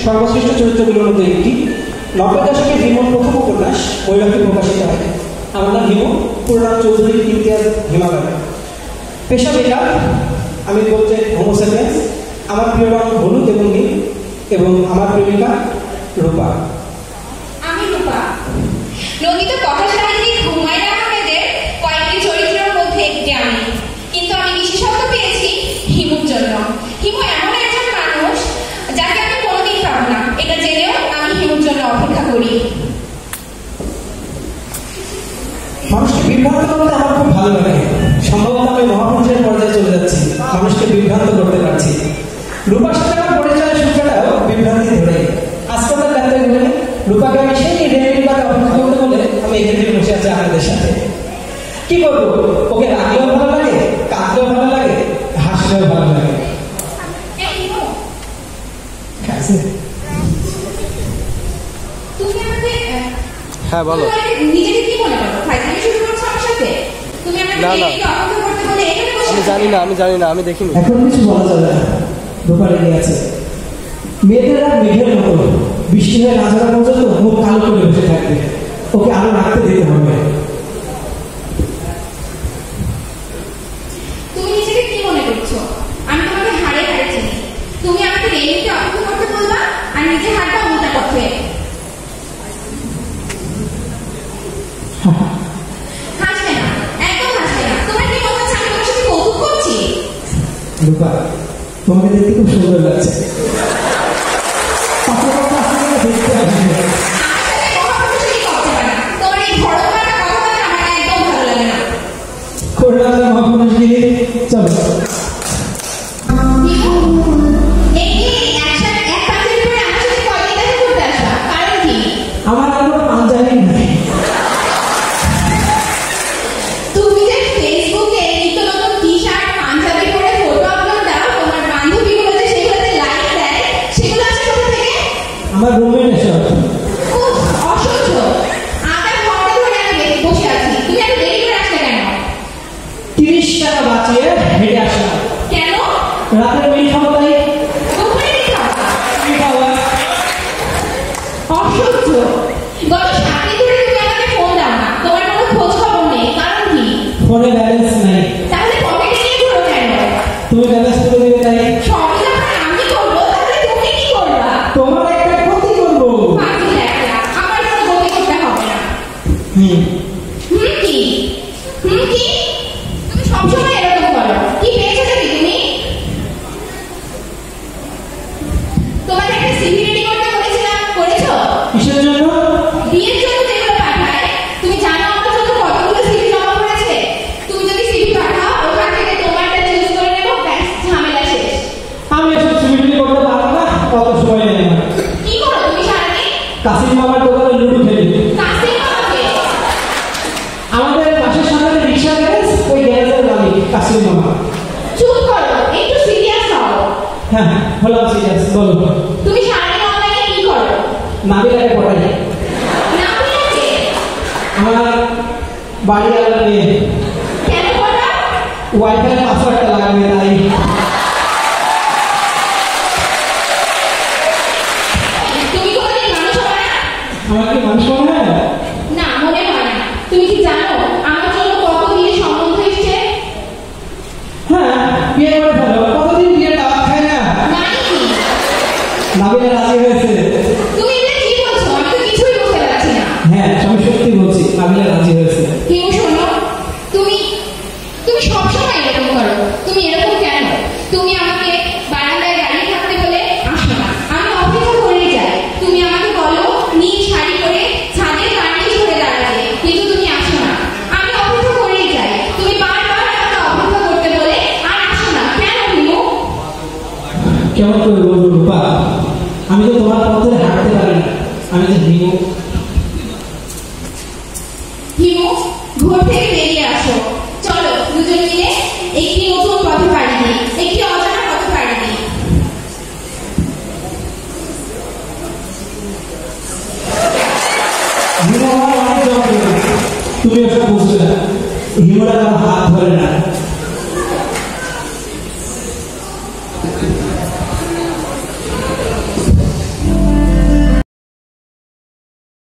সর্বশ্রেষ্ঠ চরিত্রগুলোর মধ্যে একটি। 90 দশকের হিমুর প্রথম উপন্যাস বৈরাগ্য প্রকাশিত হয়। আমার নাম হিমু, পুরো নাম চৌধুরী ইমতিয়াজ হিমালয়। পেশা বেকার, আমি বলতে হোমোসেপিয়েন্স। আমার প্রিয় রং হলুদ এবং নীল, এবং আমার প্রেমিকা রূপা। আমি রূপা। নন্দিত কথা সাহিত্যিক হুমায়ুন আহমেদের কয়েকটি চরিত্রের মধ্যে একটি আমি, কিন্তু আমি বিশেষত্ব পেয়েছি হিমুর জন্য। হিমু এমন একজন মানুষ যাকে আমি কোনোদিন পাবো না, এটা জেনেও আমি হিমুর জন্য অপেক্ষা করি। মানুষকে বিভ্রান্ত করতে আমার খুব ভালো লাগে। সম্ভবত আমি মহাপুরুষের পর্যায়ে চলে যাচ্ছি, মানুষকে বিভ্রান্ত করতে পারছি। রূপার সাথে আমার পরিচয়ের সূত্রটাও বিভ্রান্তি ধরে। আজকাল ডাক্তার বলে রূপাকে আমি সেই রেডিওটাকে অপেক্ষা করতে বলে আমি এখানে বসে আছি আপনাদের সাথে। কি করবো, ওকে রাগলেও ভালো লাগে, কাঁদলেও ভালো লাগে, হাসলেও ভালো লাগে। হ্যাঁ বলো। নিজেকে কি মনে করো? ফাইজলামি শুরু করছো আমার সাথে? তুমি আমাকে রেডিওতে অপেক্ষা করতে বলে এখানে বসে? আমি জানি না, আমি দেখিনি। এখন কিছু বলা যাবে না, রূপা রেগে আছে। মেয়েদের আর মেঘের মতো বৃষ্টি হয়ে না যাওয়া পর্যন্ত মুখ কালো করে বসে থাকবে, ওকে আরো রাখতে দিতে হবে। তুমি নিজেকে কি মনে করছো? আমি তোমাকে হারে হারে চিনি। তুমি আমাকে রেডিওতে অপেক্ষা করতে বলবা আর নিজের হাতটা উল্টা পথে। হাসবে না, একদম হাসবে না। তোমার কি মনে হচ্ছে আমি তোমার সাথে কৌতুক করছি? রূপা, তোমাকে দেখতে খুব সুন্দর লাগছে। দেখতে আসবে তোমার এই ভড়কমাটা কথাবার্তা আমার একদম ভালো লাগে না। করলাম মহাপুরুষগিরি, চলো। আমার আর কোনো পাঞ্জাবি নাই। তুমি যে ফেসবুকে নিত্য নতুন টি-শার্ট পাঞ্জাবি পরে ফটো আপলোড দাও, তোমার বান্ধবীগুলো যে সেগুলোতে লাইক দেয়, সেগুলো আসে কোথা থেকে? আমার রুমমেট এসব। অসহ্য। আধা ঘন্টা ধরে আমি বসে আছি, তুমি এত দেরি করে আসলে কেন? 30 টাকা বাঁচিয়ে হেঁটে আসলাম। কেন? রাতের মেয়ে খাবো তাই। ওখানে কি খাওয়া? কি খাওয়া? অসহ্য। গত 7 দিন ধরে তুমি আমাকে ফোন দাও না, তোমার কোনো খোঁজ খবর নেই, কারণ কি? ফোনে ব্যালেন্স নাই। তাহলে পকেটে নিয়ে ঘোরো কেন? তুমি ব্যালেন্স করে দেবে তাই। সবই যখন আমি করবো, তাহলে তুমি কি করবা? তোমার একটা ক্ষতি করবো। পাগল একটা, আমার কোনো গতি করতে হবে না। কি? তুমি সবসময় এরকম করো। কি পেয়েছো নাকি তুমি? তোমাকে একটা সিভি রেডি করতে বলেছিলাম, করেছো? কিসের জন্য? বিয়ের জন্য যেগুলো পাঠায়। তুমি জানো আমার জন্য কতগুলো সিভি জমা পড়েছে? তুমি যদি সিভি পাঠাও, ওখান থেকে তোমারটা চুজ করে নেবো, ব্যাস ঝামেলা শেষ। আমি এসব সিমিট্রি করতে পারবো না, কত সময় নেই না। কি করো তুমি সারাদিন? কাসিম মামার দোকানে লুডু খেলি। কাছে পাবে। আমাদের বাসার সামনে রিক্সা গ্যারেজ, ওই গ্যারেজের মালিক কাসিম মামা। চুপ করো, একটু সিরিয়াস হও। হ্যাঁ, হলাম সিরিয়াস, বলো। তুমি সারাদিন অনলাইনে কি করো? নাবিলাকে পড়াই। নাবিলাকে? আমার বাড়িওয়ালা মেয়ে। কেন পড়াও? ওয়াইফাই পাসওয়ার্ডটা লাগবে তাই। তুমি কোনোদিন মানুষ হবে না? আমার কি মানুষ মনে হয়? না, মনে হয় না। তুমি কি জানো আমার জন্য কত বিয়ে সম্বন্ধ এসছে? হ্যাঁ, বিয়ে করে ফেলো। কতদিন বিয়ে দাওয়াত খায় না? মানে কি? নাবিলা রাজি হয়েছে। তুমি এটা কি বলছো? আমি তো কিছুই বুঝতে পারছি না। হ্যাঁ, আমি সত্যি বলছি, নাবিলা রাজি হয়েছে। কেউ শোনো, তুমি সবসময় এরকম করো। তুমি এরকম কেন? তুমি আমাকে বারান্দায় দাঁড়িয়ে থাকতে বলে আসো না, আমি অপেক্ষা করেই যাই। তুমি আমাকে বলো নীল শাড়ি পরে ছাদের কার্নিশ ধরে দাঁড়াতে, কিন্তু তুমি আসো না, আমি অপেক্ষা করেই যাই। তুমি বারবার আমাকে অপেক্ষা করতে বলে আর আসো না, কেন হিমু? কেমন করে বলবো রূপা, আমি তো তোমার পথে হাঁটতে পারি না। আমি তো হিমু। হিমু, ঘর থেকে বেরিয়ে আসো। চলো দুজন মিলে একটি নতুন পথে পাড়ি দিই, একটি অজানা পথে পাড়ি দিই। হিমু আমার অনেক জমা, তুমি ওসব বুঝবে না। হিমুরা আমার হাত ধরে না।